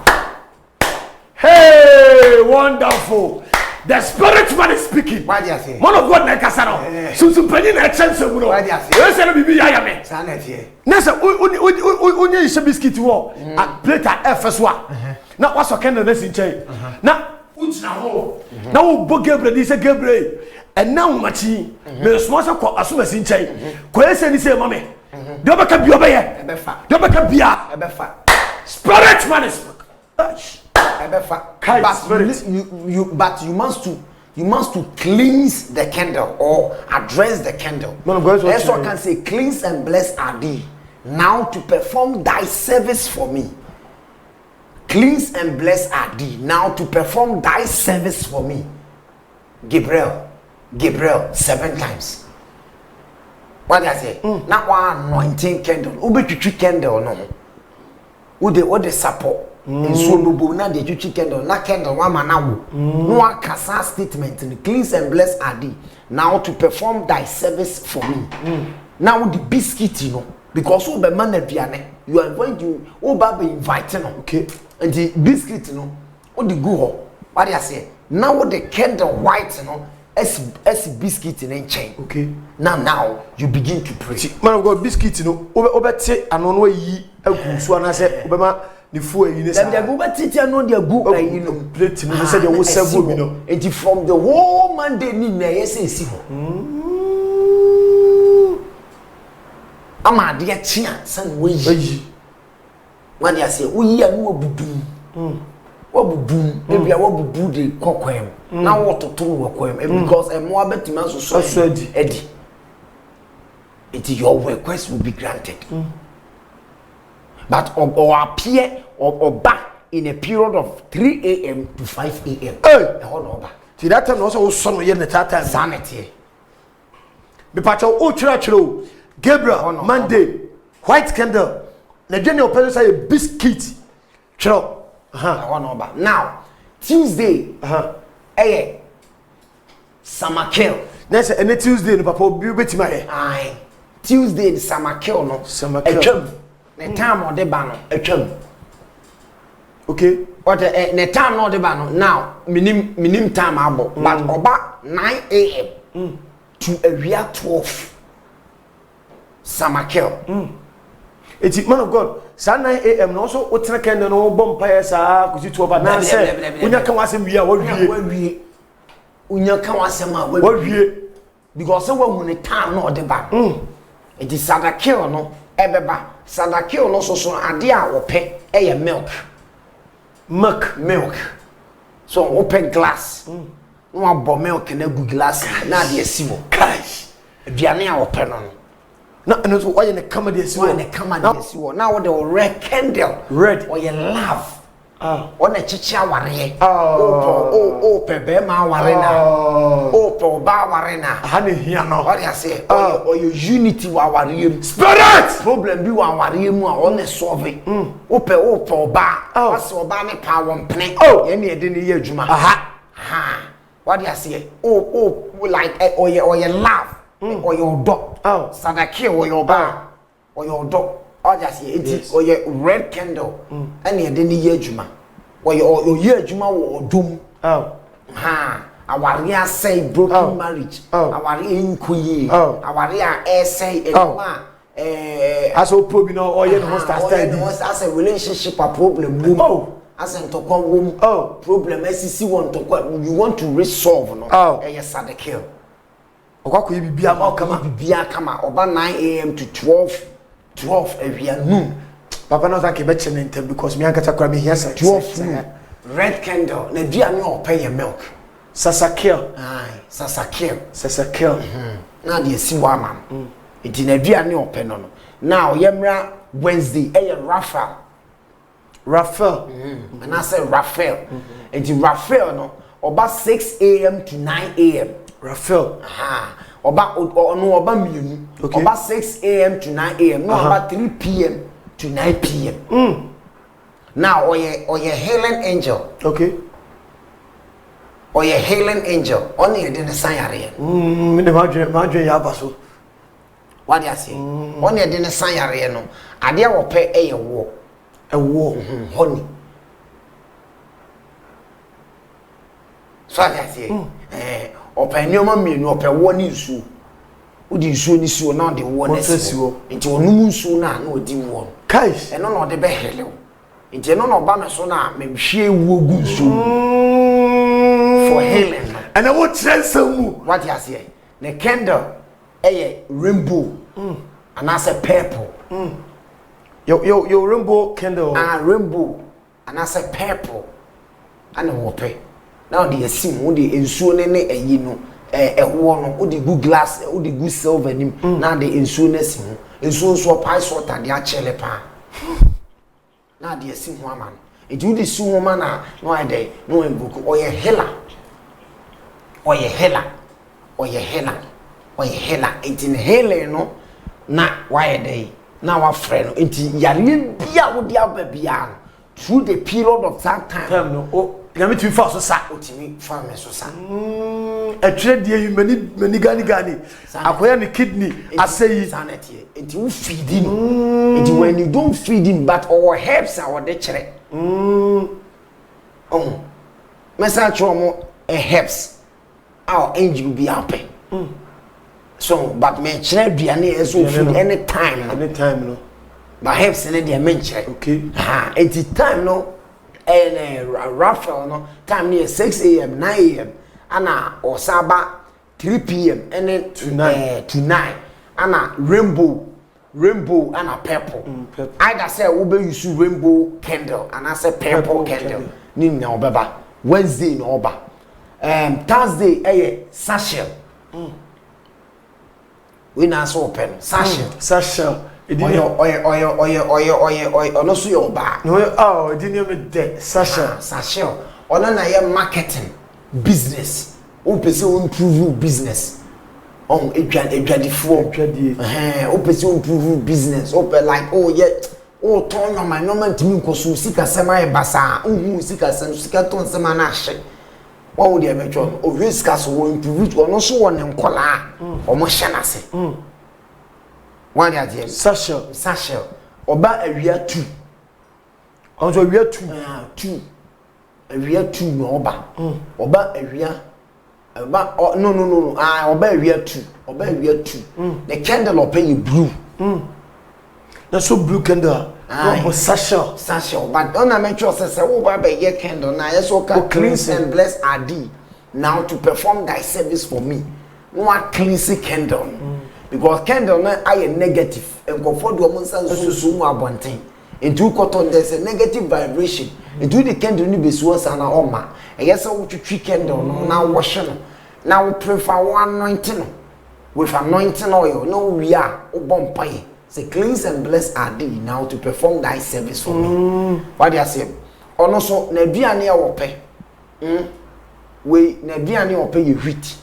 hey wonderful. The spirit man is speaking. What do you say? Man of God na kasa no. Sunsun panyin na chance mu no. What do you say? You say no bibi ya me. Sa na tie. Na say onye yi biscuit wo. A plate a first one. Na waso kendo na sinchai. Na untina ho. Na wo bo Gabriel di say Gabriel. And now machi. Me sponsor ko asuma sinchai. Ko ese ni say mama. De obeka bi obeye. Ebefa. De obeka bia. Ebefa. Spirit man is but you must to cleanse the candle or address the candle. That's what I can say. Cleanse and bless are thee now to perform thy service for me. Cleanse and bless are thee now to perform thy service for me. Gabriel 7 times. What do I say? Not one anointing candle. Ube candle no. What the support. So no na the chuchi candle na candle one man no akasa statement in cleanse and bless are thee now to perform thy service for me. Now the biscuit you know because o be man aduane you are going to o ba be inviting no okay and the biscuit you know o the go ho what I say now the candle white you know as biscuit in chain okay now you begin to pray man of God biscuit you know obete ano no yi agu so na say obema the food you know the go betitia no the go you know plate no say the wo serve me no and from the whole Monday ni na yes esi ho ama de chia san we yi when you say we yi anu obudum obudum e bia obubu de kokwem na wo toto wo kokwem because emo abetima so edi it your request will be granted but or appear or ba in a period of 3 a.m. to 5 a.m. Hey! Oba. See that time also son ye na that time. Sanity. Me pacho o chiro Gabriel Monday white candle. Na dwene o person say biscuit. Chiro. Oba. Now Tuesday. Samakil. Next any Tuesday no papa obi betima here. Aye. Tuesday the Samakil no. Samakil. Etwam. The time on the ban no etwam. Okay. What the time no the ban no. Now minim time abo. But oba 9 a.m. to awia 12. Samakil. It's man of God. Sa 9 a.m. no so o tena kende no bom pa sa kusi 12 na say. Unya kan wasem wi a wo wie. Unya kan wasem a wo wie. Because we hu the time no the ban. It is Sadakil no ebeba. Sadakil no so ade a wo pe eye milk. Milk. So open glass. No abo milk na gu glass na ade asiwo. Kai. Aduane a wo pe no. Na no so why na kama de asiwo. Why na kama de asiwo. Now the red candle. Red. Or your love. Ona chichi aware. Pe be ma aware na. Pe ba aware na. Ha ne hia no. What you say? Or your unity wa aware. Spirit. Problem bi wa aware mu a on solve. Pe ba. Wase oba ne pa won pene. Ye ne de ne ye adwuma. What you say? Like or your love. Or your dog. Sadaki or your ba. Or your dog. Or just it or your red candle. And ye de ne ye adwuma. Or your ye adwuma wo dum. Aware say broken marriage. Aware inkuyi. Aware say aso probi no oye no start as a relationship a problem boom. As in to come home. Problem SCC want to you want to resolve no. Yes Sadakil. Okwa bibia kama oba 9 a.m. to 12 awia noon. Papa no like be chene ntem because me ankata kra me here 12 noon. Red candle na dia me o pay milk. Sasakil. Sasakil. Na dia si wa man. Iti na dia ne o pay no. Now yemra Wednesday Raphael. And I say Raphael. Iti Raphael no oba 6 a.m. to 9 a.m. Raphael. Oba mienu. Oba 6 a.m. to 9 a.m. No oba 3 p.m. to 9 p.m. Now oye Helen Angel. Okay. Oye Helen Angel. Only you didn't sign yare. Me de madre ya baso. What do you say? Only you didn't sign yare no. Ade wo pe eye wo. Honey. So I say open nyoma mienu open wo ni nsu. Odi nsu ni suo na de wo na suo. Nti onum nsu na odi wo. Kai. Eno na de be hele. Nti eno na oba me so na me hwie wo gu nsu. For healing. And I want transemu. What you say? The candle rainbow. And I say purple. Yo rainbow candle. Rainbow. And I say purple. And wope. Now the sim wo the ensuo ne ayi no wo no wo the good glass wo the good silver nim na the ensuo na sim ensuo so pai so ta de a chele pa na the sim ho ama it wo the sim ho ma na no I dey no embuku oye hela enti ne hele no na why dey na wa frɛ no enti yare bia wo de aba bia through the period of that time no na me tumi fa so sa otimi fa me so sa atwere die yi mani gani akoya ne kidney asayi sanity enti wo feed no enti when you don't feed him but our herbs are what they chere message from herbs our angel be happy so but me chere duane eso feed anytime no but herbs ne dia men chere okay enti time no and Raphael no time near 6 a.m. 9 a.m. Ana Osaba 3 p.m. and then to 9 Ana rainbow and purple. Either say we be use rainbow candle and I say purple candle. Ni na obeba Wednesday no oba. Thursday sachet. We na so open sachet. oyo ono so yo ba no edini me de sachet ono na ye marketing business o pese o improve business on edwadifo o pese o improve business o pe like oh yeah o ton no my normal ntimi nkoso sika sema e basa uhu sika ton sema na hye wa wo de emetwo o risk so wo improve ono so wo ne nkola o mo hye na se one day again sachet oba awia 2 onzo awia 2 awia 2 no oba awia no oba awia 2 the candle open you blue na so blue candle no sachet oba ona make sure say wo ba be ye candle na yes o ka cleanse and bless adi now to perform thy service for me no a cleanse candle because candle na aye negative and go for do monsa so mu abonten into cotton there's a negative vibration into the candle ni besuo sa na oma yes wo twitwi candle no na wash no na wo prefer one anointing no with anointing oil no we are obompai say cleanse and bless our day now to perform thy service for me what do you say ono so na aduane e wo pe we na aduane e wo pe ye wheat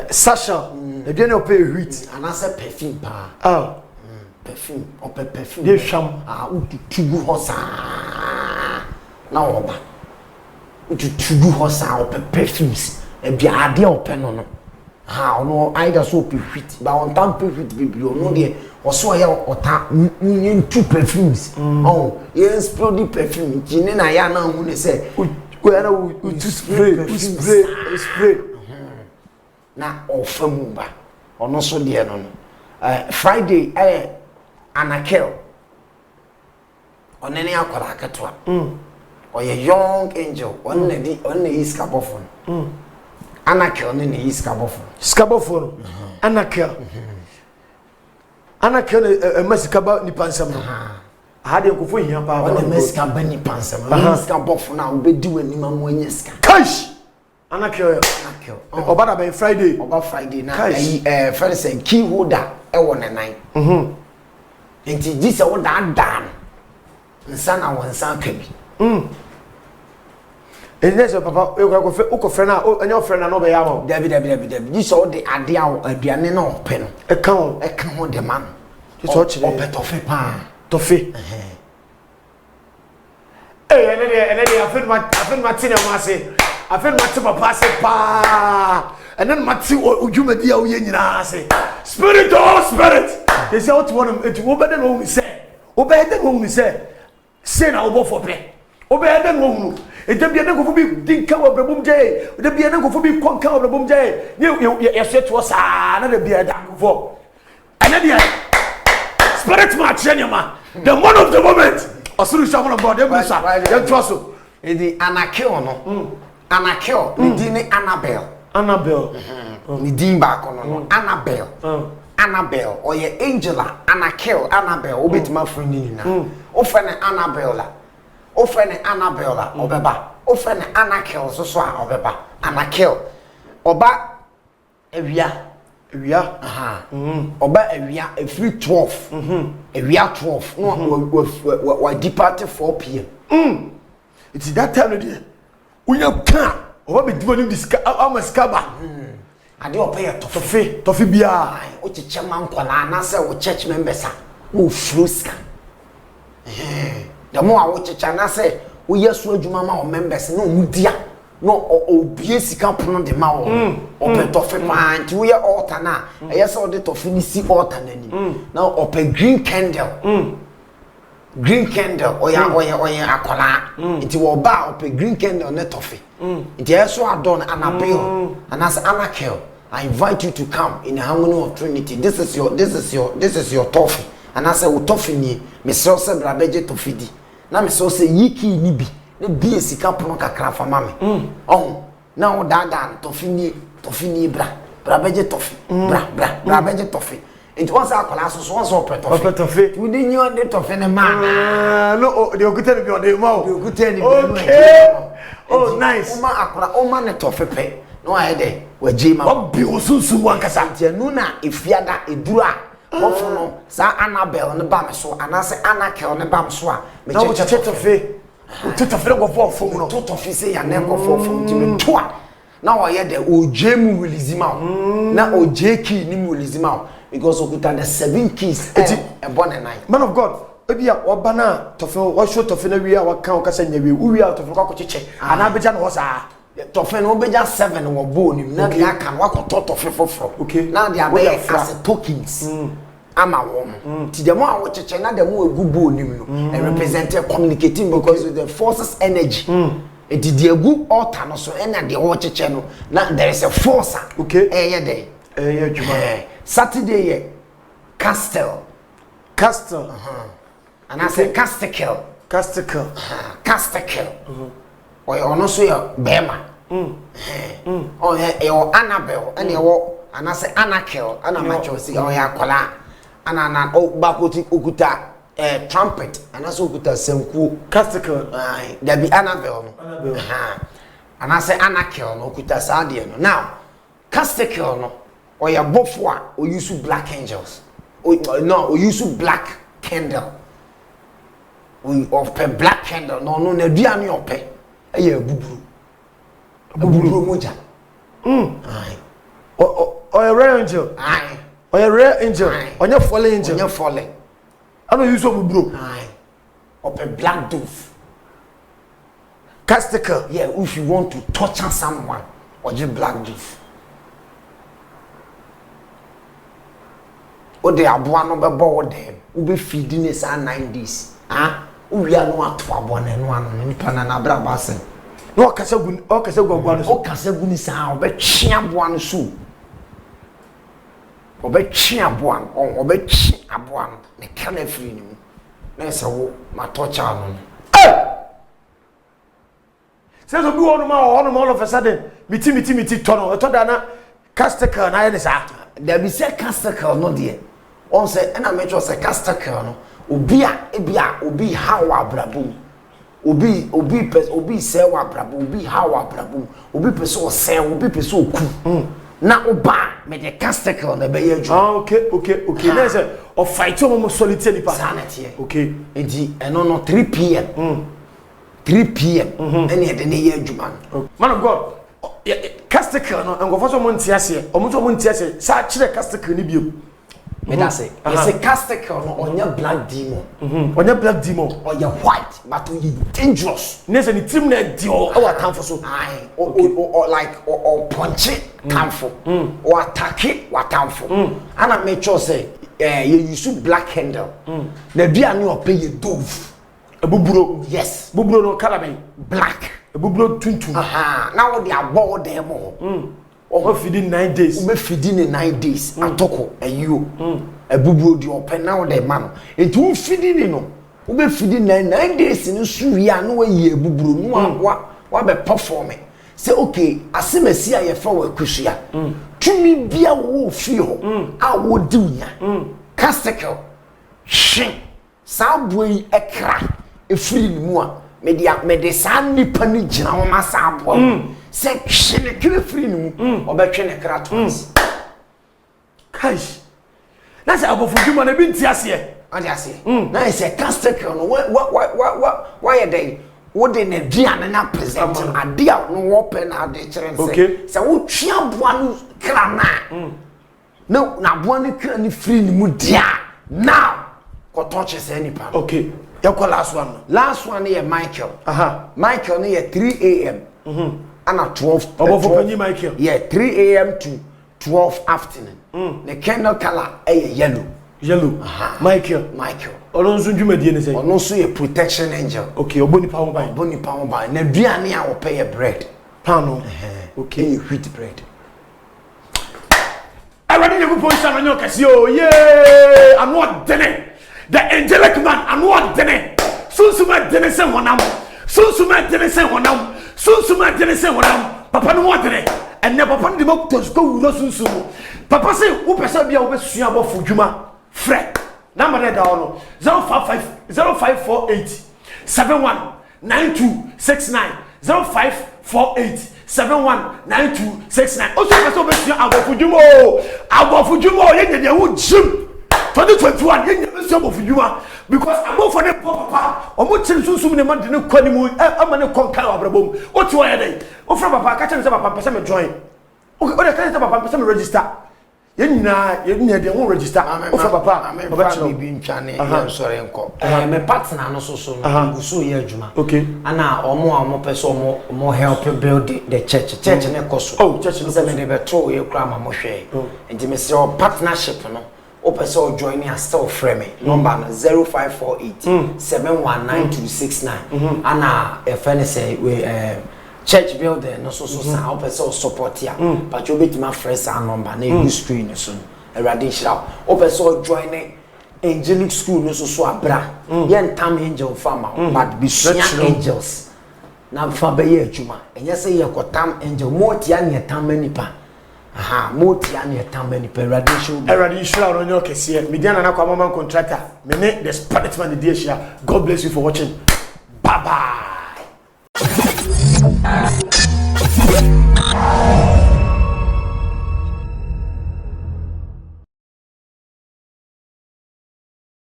sachet aduane o pe wheat and as a perfume pa perfume or perfume dey sham utugu hosa na oba utugu hosa or perfumes e bia ade o pe no ono either so wheat but on time wheat baby no dey oso ya ota ntu perfumes ye explode perfume jine na ya na hu ne say we na we spray na ofamu ba ono so de no Friday anakel onene akwara akatwa oye young angel onne is kabofon anakel onne is kabofon anakel masikaba ni pansam no hade nkofo hia pa onne masikaba ni pansam is kabofon na obedi wani mamu anya sika kash anakel obada ben Friday na friend say key holder e won nan enti disa wo dan nsa na wonsa kabi enese papa e ko frena anya frena no be ya ma dabi disa wo de ade aduane na ope no e kan ho de man so chire ope tofe pa tofe ene de afin ma tine ma se afin ma te papa se pa and then mati ojumadi a wo ye nyina se spirit they say what one it wo beden wo say obeden wo say na obo for pe obeden wo ede bia na kofo bi dinka wo brabum je ede bia na kofo bi konka wo brabum je ye set wo sa na de bia da kofo and then spirit ma chenyama the one of the moment osuru shamon of god e sa ye trust edi anakel no anakel ni dini Annabelle ni din ba kono no Annabelle oye Angela Anakel Annabelle obetima friend ni na o fe ne Annabelle la obeba o fe ne Anakel so a obeba Anakel oba ewia oba ewia every 12 ewia 12 no we depart 4 p.m. It's that time of day unya kan oba be divo ni diska amaskaba ade opeye tofe bia o chiche man kwala na se wo church members wo fruska the more wo chiche na se wo yesu adwuma ma wo members na wo dia no obie sika pono de ma wo ope tofe man ti wo ye altar na eyese wo de tofe ni si altar na ni na ope green candle oya akola iti wo ba ope green candle na tofe iti yeso adon Annabelle and as Anakel I invite you to come in the harmony of Trinity. This is your toffee. And I say we toffee ni me so se brabeje toffee di. Na me so se yiki ni bi. Ne bi esika pono kakra fa mame. Na o da toffee ni bra. Brabeje toffee. Brabeje toffee. It was a class so open toffee. We didn't know the toffee na man. No, they go tell me on the mouth. They go tell me. Okay. Oh nice. Oma akora oma ne toffee pe. No I dey we jema obi osunsun wankasa tie nu na efiada edura bofo no sa Annabelle ne ba me so anase Anakel ne ba me so a me cheche tofe tofe go for fom no tofe say ya ne go for fom ti me to a na wo ye de oje mu release ma na oje key ni mu release ma because okuta the 7 keys e born a night man of God ebia oba na tofe wo show tofe na wi a waka o kasa nya wi wi a tofe ko cheche ana beja no ho sa tofe no beja 7 wo bo ni na dia kan wa ko tofe foforo okay na dia be as tokens ama wom ti dem a wo cheche na dem egu bo ni no and representing communicating because with the forces energy it the egu altar no so and the wo cheche no na there is a force okay ye dey juma Saturday ye castle and I say casticle or ono so ya bema oh yeah Annabelle and and I say Anakel and I macho see oh ya kola and oh bakoti okuta trumpet and I so okuta senku casticle there be Annabelle and I say Anakel no okuta sadie no now casticle no or ya bofwa or use black angels or use black candle we of black candle no na duane ope eye buburu moja ai or a rare angel ai or a rare angel on your fallen angel I know use buburu ai of a black dove casticle yeah if you want to torture someone or just black dove o de aboa no be bo dem wo be feeding is 9 days we are no ato aboa na no ano nipa na na bra basen no okasa gu aboa no so okasa gu ni sa o be twe aboa no so o be twe aboa no o be twe aboa no ne kana free ni mu na se wo ma torture no say so bi wonu ma all of a sudden miti tono to da na casticle na ye ne sa there be say casticle no there on say na me just say casticle no obi how abrabum obi say wa abrabum obi how abrabum obi person say obi person ku na oba me the casticle na be yaju okay na say o fight o mo solitaire ni pa sanity okay enti eno no 3 pm 3 pm ene de ne yaju man of God casticle no ngo for so mo ntiase o mo so mo ntiase sa kire casticle ni bio me that say it's a casticle no on your black demon on your black demon or your white but you dangerous ne say ni team na di o our time for so ai or like or punch it camfo or attack it what camfo and I make sure say you use black handle na duane o pay you dove buburo yes buburo no color be black buburo tuntum now what they are board them or feeding 9 days we feeding in 9 days atoko ayo buburo di open now the man it won feeding no we feeding 9 days in suya no we buburo no wa be perform say okay asemasi aye fa wa kusua tumi bia wo fi ho a wo di unya casticle shin saboi ekra efiri ni mu a me de san nipa ni gina wo ma sabo se hwene kire free ni mu obetwe ne kra tons kai na se abofuduma na bi ntiase ade ase na se casticle no why are they what they ne diane na present ade a no wo pe na ade kire se wo twia boa no kra na boa no kra ni free ni mu dia now ko touch se any pa okay you call last one here Michael Michael near 3 a.m. and at 12 Michael 3 a.m. to 12 afternoon the candle color yellow Michael Olonso dwumadie ne say Olonso ye protection angel okay oboni pa ho ba na duane a wo pay bread pan okay wheat bread I ready to go on your casio yeah I'm not dene the angelic man I'm not dene sunsuma dene se honam sunsuma dene se honam sunsuma dene se honam papa no wadene enne papa no de makutos ko wuro sunsumu papa say wo pesa bia wo besua abofo dwuma frɛ number there down 0548 719269 0548 719269 also pesa besua abofo dwuma ye ye wo jim 2021 yen nyame of you because I'm for the papa omo chiri susum ne man de ne kwani mu ama ne konkan abrabom o ti wa yedai o fra papa ka chiri say papa pese me join o de ka say papa pese me register yen nyina de won register o fra papa baba chiri bi ntwane yen sore nko me partner no so no so ye adwuma okay ana omo pese omo help build the church ne koso church no se me de beto ye kra ma mo hwe enti me say partnership no o person join me and still frame me number 0548 719269 ana e fene say we church builder no so sa o person support ya but you bet my friends and number na you screen so erade shira o person join angelic school no so abra yen tam angel farmer but be angels na fa be ye adwuma enye say ye kotam angel mo tia ne tam manipa moti ane tamani per radiation on your case here mediana na kwa mama contractor me ne the spirit man the share. God bless you for watching. Bye bye.